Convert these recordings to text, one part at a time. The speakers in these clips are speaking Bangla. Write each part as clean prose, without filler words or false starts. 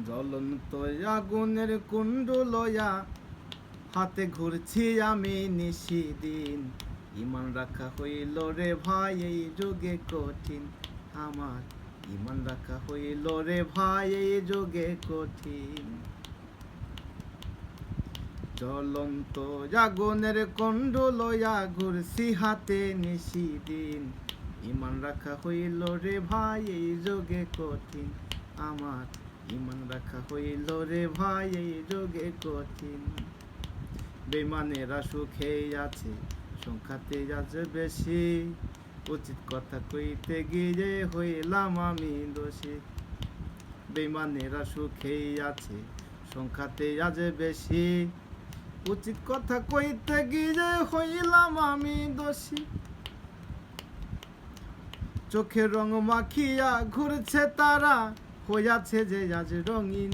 জ্বলন্ত আগুনের কুণ্ড লয়া হাতে ঘুরছি আমি নিশিদিন। ইমান রাখা হইল রে ভাই এই যুগে কঠিন, আমার ইমান রাখা হইল রে ভাই এই যুগে কঠিন। জ্বলন্ত আগুনের কুণ্ড লয়া ঘুরছি হাতে নিশিদিন। ইমান রাখা হইল রে ভাই এই যুগে কঠিন, আমার ইমান রাখা হইল রে ভাই এই যুগে কঠিন। বেঈমানেরা সুখে আছে, সংখ্যাতে আজ বেশি, উচিত কথা কইতে গিয়ে হইলাম আমি দোষী। বেঈমানেরা সুখে আছে, সংখ্যাতে আজ বেশি, উচিত কথা কইতে গিয়ে হইলাম আমি দোষী। চোখের রং মাখিয়া ঘুরছে তারা, হইয়াছে যে আজ রঙিন।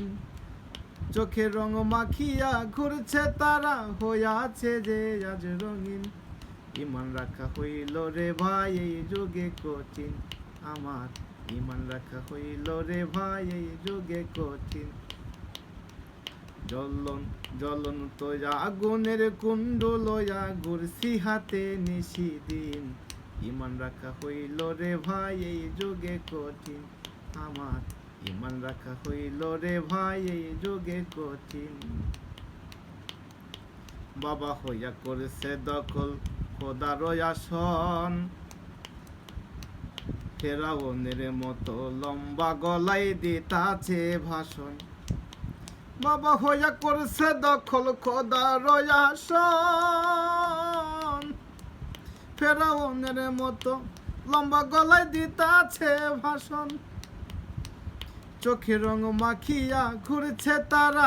চোখের রং মাখিয়া ঘুরছে তারা, হইয়াছে যে আজ রঙিন। ইমান রাখা হইল রে ভাই এই যুগে কঠিন, আমার ইমান রাখা হইল রে ভাই এই যুগে কঠিন। জ্বলন্ত আগুনের কুণ্ড লয়া ঘুরছি হাতে নিশিদিন। ইমান রাখা হইল রে ভাই এই যুগে কঠিন, আমার ইমান রাখা হইল রে ভাই এই যুগে কঠিন। বাবা হইয়া করেছে দখল খোদার আসন, ফেরাউনের মতো লম্বা গলায় দিতাছে ভাষণ। বাবা হইয়া করেছে দখল খোদার আসন, ফেরাউনের মতো লম্বা গলায় দিতাছে ভাষণ। চোখের রং মাখিয়া ঘুরছে তারা,